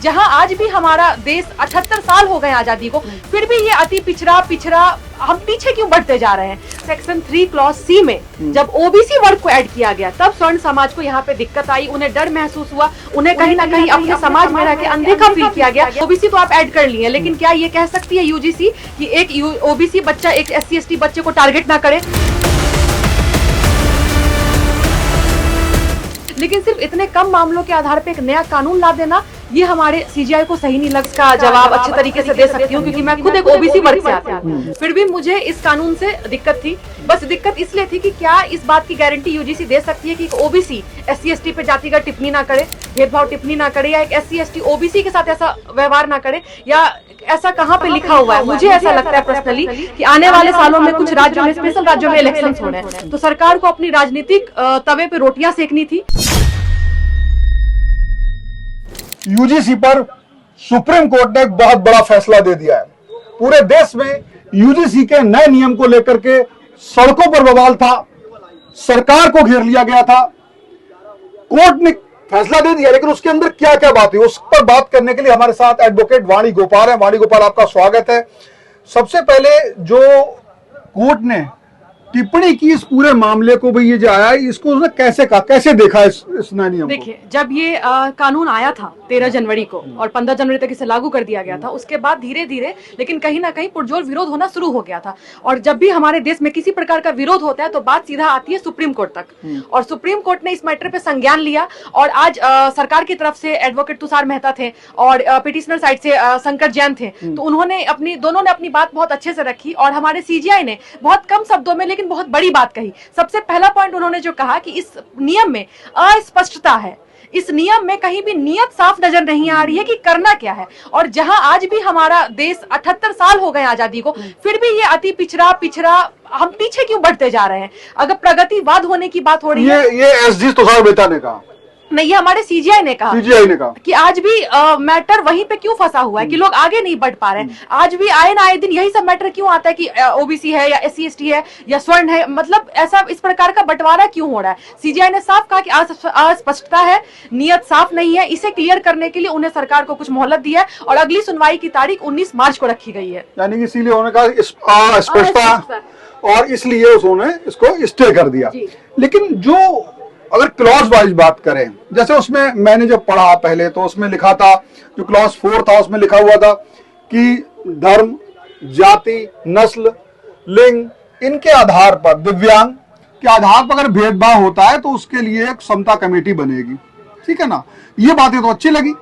जहां आज भी हमारा देश 78 साल हो गए आजादी को, फिर भी ये अति पिछड़ा हम पीछे क्यों बढ़ते जा रहे हैं। सेक्शन 3 क्लॉज सी में जब ओबीसी वर्ग को ऐड किया गया तब स्वर्ण समाज को यहाँ पे दिक्कत आई, उन्हें डर महसूस हुआ, उन्हें कहीं ना कहीं अपने समाज में रह के अनदेखा फील किया गया। ओबीसी तो आप ऐड कर लिए, लेकिन क्या ये कह सकती है यूजीसी कि एक ओबीसी बच्चा एक SC ST बच्चे को टारगेट ना करे। लेकिन सिर्फ इतने कम मामलों के आधार पे एक नया कानून ला देना, ये हमारे सीजीआई को सही नहीं लग का जवाब अच्छे तरीके से दे सकती हूँ, क्योंकि मैं खुद एक ओबीसी वर्ग से आती हूँ। फिर भी मुझे इस कानून से दिक्कत थी। बस दिक्कत इसलिए थी कि क्या इस बात की गारंटी यूजीसी दे सकती है कि एक ओबीसी SC ST पे जातिगत टिप्पणी ना करे, भेदभाव टिप्पणी ना करे, या एक SC ST ओबीसी के साथ ऐसा व्यवहार ना करे, या ऐसा कहाँ पे लिखा हुआ है। मुझे ऐसा लगता है पर्सनली कि आने वाले सालों में कुछ राज्यों में, स्पेशल राज्यों में इलेक्शंस हो रहे हैं, तो सरकार को अपनी राजनीतिक तवे पे रोटियां सेकनी थी। यूजीसी पर सुप्रीम कोर्ट ने एक बहुत बड़ा फैसला दे दिया है। पूरे देश में यूजीसी के नए नियम को लेकर के सड़कों पर बवाल था, सरकार को घेर लिया गया था। कोर्ट ने फैसला दे दिया, लेकिन उसके अंदर क्या क्या बात है उस पर बात करने के लिए हमारे साथ एडवोकेट वाणी गोपाल है। वाणी गोपाल, आपका स्वागत है। सबसे पहले जो कोर्ट ने टिप्पणी की इस पूरे मामले को, भाई ये जो आया इसको उसने कैसे कहा, कैसे देखा इस नए नियम को? देखिए, जब ये कानून आया था 13 जनवरी को और 15 जनवरी तक इसे लागू कर दिया गया था, उसके बाद धीरे धीरे लेकिन कहीं ना कहीं पुरजोर विरोध होना शुरू हो गया था। और जब भी हमारे देश में किसी प्रकार का विरोध होता है तो बात सीधा आती है सुप्रीम कोर्ट तक, और सुप्रीम कोर्ट ने इस मैटर पे संज्ञान लिया। और आज सरकार की तरफ से एडवोकेट तुषार मेहता थे और पिटिशनर साइड से शंकर जैन थे, तो उन्होंने दोनों ने अपनी बात बहुत अच्छे से रखी, और हमारे सीजीआई ने बहुत कम शब्दों में लेकिन बहुत बड़ी बात कही। सबसे पहला पॉइंट उन्होंने जो कहा कि इस नियम में अस्पष्टता है, इस नियम में कहीं भी नियत साफ नजर नहीं आ रही है कि करना क्या है। और जहां आज भी हमारा देश 78 साल हो गए आजादी को, फिर भी ये अति पिछड़ा हम पीछे क्यों बढ़ते जा रहे हैं। अगर प्रगतिवाद होने की बात हो रही है, ये एसजी तुषार मेहता ने कहा नहीं, ये हमारे सीजीआई ने कहा कि आज भी मैटर वहीं पे क्यों फंसा हुआ है कि लोग आगे नहीं बढ़ पा रहे हैं। आज भी आए ना आए दिन यही सब मैटर क्यों आता है कि ओबीसी है या SC ST है या स्वर्ण है, मतलब ऐसा इस प्रकार का बंटवारा क्यों हो रहा है। सीजीआई ने साफ कहा कि अस्पष्टता है, नियत साफ नहीं है, इसे क्लियर करने के लिए उन्हें सरकार को कुछ मोहलत दी है, और अगली सुनवाई की तारीख 19 मार्च को रखी गई है। यानी कि इसीलिए उन्होंने कहा स्पष्टता, और इसलिए उन्होंने इसको स्टे कर दिया। लेकिन जो अगर क्लॉज वाइज बात करें, जैसे उसमें मैंने जब पढ़ा पहले तो उसमें लिखा था, जो क्लॉज 4 था उसमें लिखा हुआ था कि धर्म, जाति, नस्ल, लिंग, इनके आधार पर, दिव्यांग के आधार पर अगर भेदभाव होता है तो उसके लिए एक समता कमेटी बनेगी। ठीक है ना, ये बातें तो अच्छी लगी,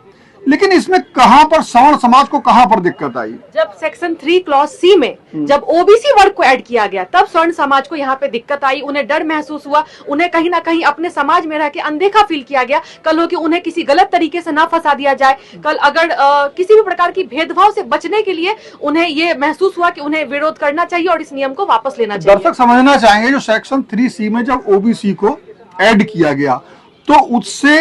लेकिन इसमें कहां पर सवर्ण समाज को कहां पर दिक्कत आई? जब सेक्शन 3 क्लॉज सी में जब ओबीसी वर्ग को ऐड किया गया तब स्वर्ण समाज को यहाँ पे दिक्कत आई, उन्हें डर महसूस हुआ, उन्हें कहीं ना कहीं अपने समाज में रह के अनदेखा फील किया गया। कल हो कि उन्हें किसी गलत तरीके से ना फंसा दिया जाए, कल अगर किसी भी प्रकार की भेदभाव से बचने के लिए उन्हें ये महसूस हुआ कि उन्हें विरोध करना चाहिए और इस नियम को वापस लेना चाहिए। दर्शक समझना चाहेंगे, जो सेक्शन 3C में जब ओबीसी को ऐड किया गया तो उससे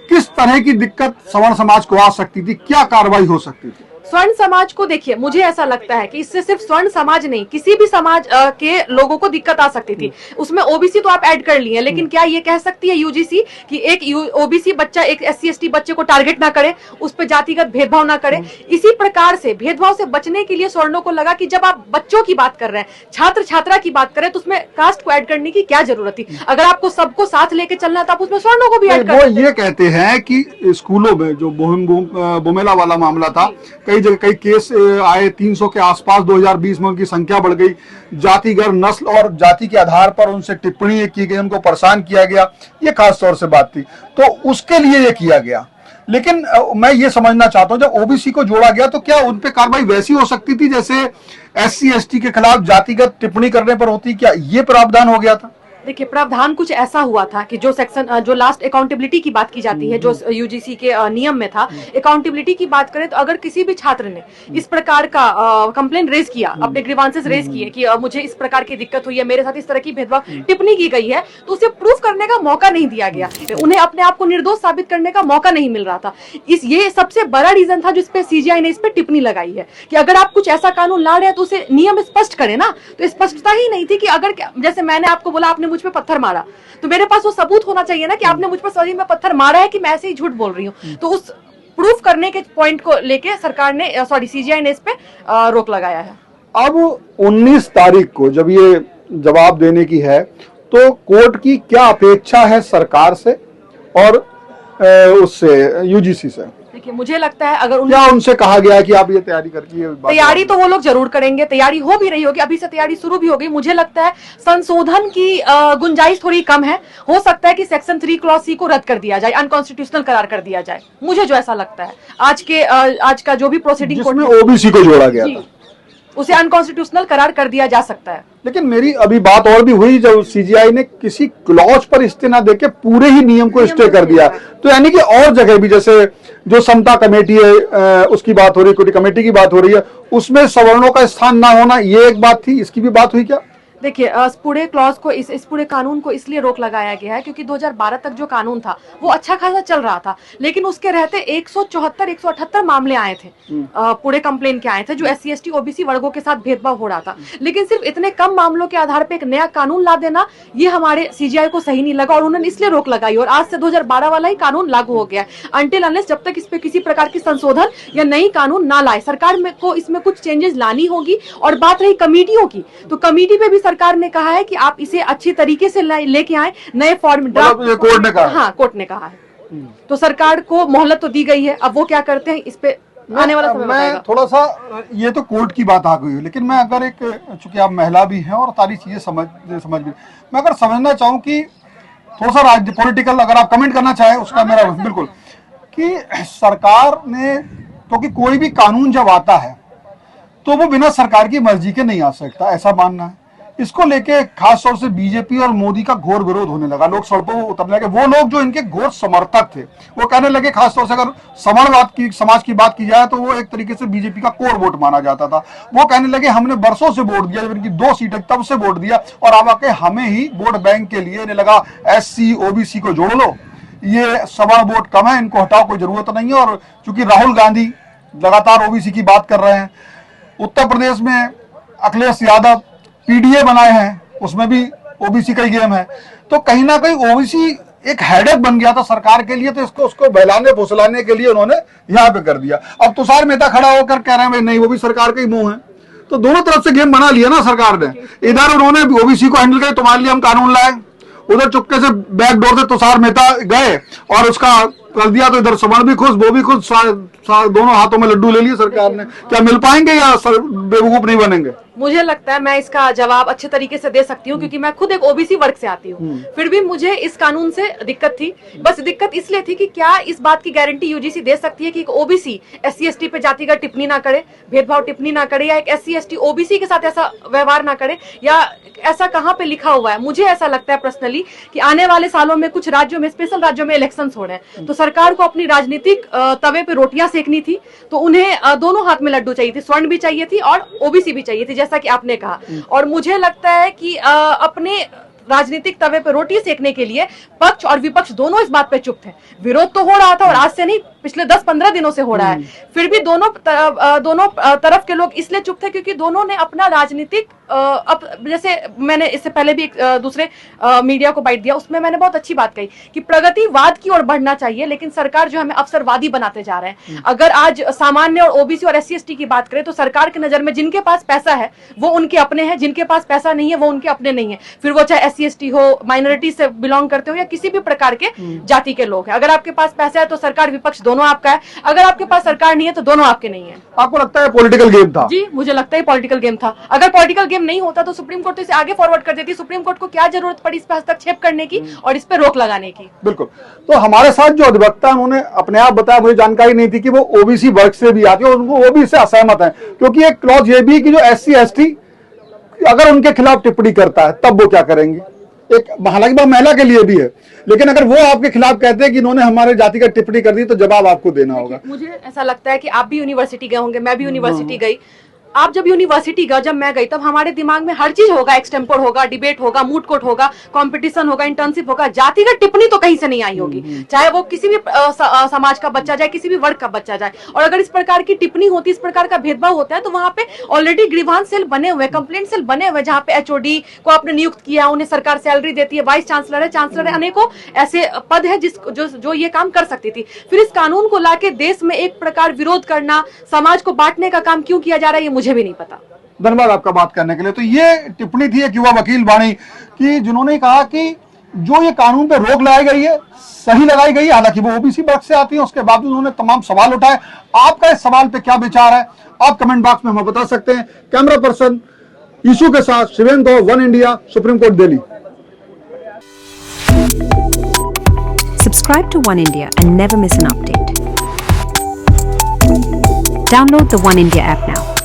किस तरह की दिक्कत सवर्ण समाज को आ सकती थी, क्या कार्रवाई हो सकती थी? स्वर्ण समाज को देखिए, मुझे ऐसा लगता है कि इससे सिर्फ स्वर्ण समाज नहीं, किसी भी समाज के लोगों को दिक्कत आ सकती थी। उसमें ओबीसी तो आप ऐड कर लिए, लेकिन क्या ये कह सकती है यूजीसी कि एक ओबीसी बच्चा एक SC ST बच्चे को टारगेट ना करे, उस पर जातिगत भेदभाव ना करे। इसी प्रकार से भेदभाव से बचने के लिए स्वर्णों को लगा कि जब आप बच्चों की बात कर रहे हैं, छात्र छात्रा की बात करें, तो उसमें कास्ट को ऐड करने की क्या जरूरत थी। अगर आपको सबको साथ लेके चलना था, आप उसमें स्वर्णों को भी ऐड कर। वो ये कहते हैं कि स्कूलों में जो बोमेला वाला मामला था, कई जगह कई केस आए, 300 के आसपास 2020 में उनकी संख्या बढ़ गई। जातिगत, नस्ल और जाति के आधार पर उनसे टिप्पणी की गई, उनको परेशान किया गया, ये खास तौर से बात थी, तो उसके लिए ये किया गया। लेकिन मैं ये समझना चाहता हूं, जब ओबीसी को जोड़ा गया तो क्या उन पे कार्रवाई वैसी हो सकती थी जैसे SC ST के खिलाफ जातिगत टिप्पणी करने पर होती? क्या ये प्रावधान हो गया था? देखिए, प्रावधान कुछ ऐसा हुआ था कि जो सेक्शन जो लास्ट अकाउंटेबिलिटी की बात की जाती है, जो यूजीसी के नियम में था, अकाउंटेबिलिटी की बात करें तो अगर किसी भी छात्र ने इस प्रकार का कंप्लेंट रेज किया, अपने ग्रीवांसेस रेज किए कि मुझे इस प्रकार की दिक्कत हुई है, मेरे साथ इस तरह की भेदभाव टिप्पणी की गई है, तो उसे प्रूफ करने का मौका नहीं दिया गया, उन्हें अपने आप को निर्दोष साबित करने का मौका नहीं मिल रहा था। ये सबसे बड़ा रीजन था जिसपे सीजीआई ने इस पे टिप्पणी लगाई है कि अगर आप कुछ ऐसा कानून ला रहे हैं तो उसे नियम स्पष्ट करें ना। तो स्पष्टता ही नहीं थी कि अगर जैसे मैंने आपको बोला आपने मुझ पे पत्थर मारा, तो मेरे पास वो सबूत होना चाहिए ना कि आपने मुझ पर सही में पत्थर मारा है कि मैं ऐसे ही झूठ बोल रही हूँ। तो प्रूफ करने के पॉइंट को लेके सरकार ने सीजीआई ने इस पे रोक लगाया है। अब 19 तारीख को जब ये जवाब देने की है तो कोर्ट की क्या अपेक्षा है सरकार से और उससे यूजीसी से? देखिए, मुझे लगता है अगर क्या उनसे कहा गया है कि आप ये तैयारी करके तैयारी तो वो लोग जरूर करेंगे, तैयारी हो भी रही होगी, अभी से तैयारी शुरू भी हो गई। मुझे लगता है संशोधन की गुंजाइश थोड़ी कम है। हो सकता है कि सेक्शन 3 क्लॉज सी को रद्द कर दिया जाए, अनकॉन्स्टिट्यूशनल करार कर दिया जाए, मुझे जो ऐसा लगता है। आज का जो भी प्रोसीडिंग जिसमें ओबीसी को जोड़ा गया था उसे अनकॉन्स्टिट्यूशनल करार कर दिया जा सकता है। लेकिन मेरी अभी बात और भी हुई जब सीजीआई ने किसी क्लॉज पर स्टे ना देके पूरे ही नियम को स्टे कर दिया, तो यानी कि और जगह भी जैसे जो समता कमेटी है उसकी बात हो रही है, इक्विटी कमेटी की बात हो रही है, उसमें सवर्णों का स्थान ना होना ये एक बात थी, इसकी भी बात हुई क्या? देखिए, पूरे क्लॉज को इस पूरे कानून को इसलिए रोक लगाया गया है क्योंकि 2012 तक जो कानून था वो अच्छा खासा चल रहा था, लेकिन उसके रहते 178 मामले आए थे, पूरे कंप्लेन के आए थे, जो SC ST OBC वर्गों के साथ भेदभाव हो रहा था। लेकिन सिर्फ इतने कम मामलों के आधार पर एक नया कानून ला देना ये हमारे सीजीआई को सही नहीं लगा और उन्होंने इसलिए रोक लगाई और आज से 2012 वाला ही कानून लागू हो गया है। अनटिल अनलेस जब तक इस पे किसी प्रकार की संशोधन या नई कानून ना लाए, सरकार को इसमें कुछ चेंजेस लानी होगी। और बात रही कमेटियों की, तो कमेटी पे भी सरकार ने कहा है कि आप इसे अच्छी तरीके से लेके आए, नए फॉर्म ड्राफ्ट, कोर्ट ने कहा। हाँ, कोर्ट ने कहा है। तो सरकार को मोहलत तो दी गई है, अब वो क्या करते हैं इस पे आने वाला समय बताएगा। मैं थोड़ा सा, ये तो कोर्ट की बात आ गई है, लेकिन मैं अगर चूंकि आप महिला भी हैं और सारी चीजें समझ भी, मैं अगर समझना चाहूँ कि थोड़ा सा राज्य पॉलिटिकल अगर आप कमेंट करना चाहें उसका मेरा बिल्कुल, कि सरकार ने, क्योंकि कोई भी कानून जब आता है तो वो बिना सरकार की मर्जी के नहीं आ सकता, ऐसा मानना है। इसको लेके खास तौर से बीजेपी और मोदी का घोर विरोध होने लगा, लोग सड़कों पर उतरने लगे। वो लोग जो इनके घोर समर्थक थे वो कहने लगे, खास तौर से अगर समाजवाद की समाज की बात की जाए तो वो एक तरीके से बीजेपी का कोर वोट माना जाता था। वो कहने लगे हमने बरसों से वोट दिया, जब इनकी 2 सीटें तब से वोट दिया और अब आके हमें ही वोट बैंक के लिए इन्हें लगा SC OBC को जोड़ लो, ये सवर्ण वोट कम है, इनको हटाओ, कोई जरूरत नहीं है। और चूंकि राहुल गांधी लगातार OBC की बात कर रहे हैं, उत्तर प्रदेश में अखिलेश यादव PDA बनाए हैं, उसमें भी OBC का ही गेम है, तो कहीं ना कहीं OBC एक हेडेक बन गया था सरकार के लिए, तो उसको बहलाने फुसलाने के लिए उन्होंने यहाँ पे कर दिया। अब तुषार मेहता खड़ा होकर कह रहे हैं भाई नहीं, वो भी सरकार का ही मुंह है, तो दोनों तरफ से गेम बना लिया ना सरकार ने। इधर उन्होंने OBC को हैंडल कर तुम्हारे लिए हम कानून लाए, उधर चुपके से बैक डोर से तुषार मेहता गए और उसका कर दिया, तो इधर सवर्ण भी खुश, वो भी खुश, दोनों हाथों में लड्डू ले लिए सरकार ने। क्या मिल पाएंगे या बेवकूफ नहीं बनेंगे? मुझे लगता है मैं इसका जवाब अच्छे तरीके से दे सकती हूँ क्योंकि मैं खुद एक OBC वर्ग से आती हूँ। फिर भी मुझे इस कानून से दिक्कत थी, बस दिक्कत इसलिए थी कि क्या इस बात की गारंटी UGC दे सकती है कि एक OBC SC ST पे जातिगत टिप्पणी ना करे, भेदभाव टिप्पणी ना करे, या एक SC ST OBC के साथ ऐसा व्यवहार ना करे, या ऐसा कहाँ पे लिखा हुआ है? मुझे ऐसा लगता है पर्सनली कि आने वाले सालों में कुछ राज्यों में, स्पेशल राज्यों में इलेक्शन हो रहे हैं, तो सरकार को अपनी राजनीतिक तवे पे रोटियां सेकनी थी, तो उन्हें दोनों हाथ में लड्डू चाहिए थी, स्वर्ण भी चाहिए थी और OBC भी चाहिए थी, जैसा कि आपने कहा। और मुझे लगता है कि अपने राजनीतिक तवे पे रोटी सेकने के लिए पक्ष और विपक्ष दोनों इस बात पे चुप थे। विरोध तो हो रहा था और आज से नहीं, पिछले 10-15 दिनों से हो रहा है। फिर भी दोनों तरफ के लोग इसलिए चुप थे क्योंकि दोनों ने अपना राजनीतिक अब जैसे मैंने इससे पहले भी एक दूसरे मीडिया को बाइट दिया, उसमें मैंने बहुत अच्छी बात कही कि प्रगतिवाद की ओर बढ़ना चाहिए, लेकिन सरकार जो हमें अवसरवादी बनाते जा रहे हैं। अगर आज सामान्य और OBC और SC ST की बात करें तो सरकार की नजर में जिनके पास पैसा है वो उनके अपने हैं, जिनके पास पैसा नहीं है वो उनके अपने नहीं है, फिर वो चाहे SC ST हो, माइनॉरिटी से बिलोंग करते हो या किसी भी प्रकार के जाति के लोग हैं। अगर आपके पास पैसा है तो सरकार विपक्ष दोनों आपका है, अगर आपके पास सरकार नहीं है तो दोनों आपके नहीं है। आपको लगता है पॉलिटिकल गेम था? जी, मुझे लगता है पॉलिटिकल गेम था। अगर पॉलिटिकल गेम नहीं होता तो सुप्रीम कोर्ट इसे आगे फॉरवर्ड कर देती। सुप्रीम कोर्ट को क्या जरूरत पड़ी इस पर हस्तक्षेप करने की और इस पर रोक लगाने की? बिल्कुल। तो हमारे साथ जो अधिवक्ता उन्होंने अपने आप बताया, मुझे जानकारी नहीं थी कि वो OBC वर्ग से भी आती है और उनको वो भी इससे असहमत है, क्योंकि एक क्लॉज ये भी कि जो SC ST अगर उनके खिलाफ टिप्पणी करता है तब वो क्या करेंगे। एक हालांकि वो महिला के लिए भी है, लेकिन अगर वो आपके खिलाफ कहते हैं कि इन्होंने हमारे जाति का टिप्पणी कर दी तो जवाब आपको देना होगा। मुझे ऐसा लगता है कि आप भी यूनिवर्सिटी गए होंगे, मैं भी यूनिवर्सिटी गई, आप जब यूनिवर्सिटी गए, जब मैं गई, तब हमारे दिमाग में हर चीज होगा, एक्सटेम्पोर होगा, डिबेट होगा, मूट कोर्ट होगा, कंपटीशन होगा, इंटर्नशिप होगा, जातिगत टिप्पणी तो कहीं से नहीं आई होगी, चाहे वो किसी भी समाज का बच्चा जाए, किसी भी वर्ग का बच्चा जाए। और अगर इस प्रकार की टिप्पणी होती, इस प्रकार का भेदभाव होता है, तो वहां पे ऑलरेडी ग्रीवांस सेल बने हुए, कंप्लेंट सेल बने हुए, जहां पे एचओडी को आपने नियुक्त किया, उन्हें सरकार सैलरी देती है, वाइस चांसलर है, चांसलर है, अनेकों ऐसे पद है जो ये काम कर सकती थी। फिर इस कानून को लाके देश में एक प्रकार विरोध करना, समाज को बांटने का काम क्यों किया जा रहा है, ये मुझे भी नहीं पता। धन्यवाद आपका बात करने के लिए। तो ये टिप्पणी थी एक युवा वकील वाणी की, जिन्होंने कहा कि जो ये कानून पे रोक लगाई गई है, सही लगाई गई है। हालांकि वो ओबीसी वर्ग से आती है, उसके बावजूद उन्होंने तमाम सवाल उठाए। आपका इस सवाल पे क्या विचार है, आप कमेंट बॉक्स में हमें बता सकते हैं। कैमरा पर्सन ईशू के साथ Shivendra Gaur, one India, Supreme Court Delhi. Subscribe to One India and never miss an update. Download the One India app now.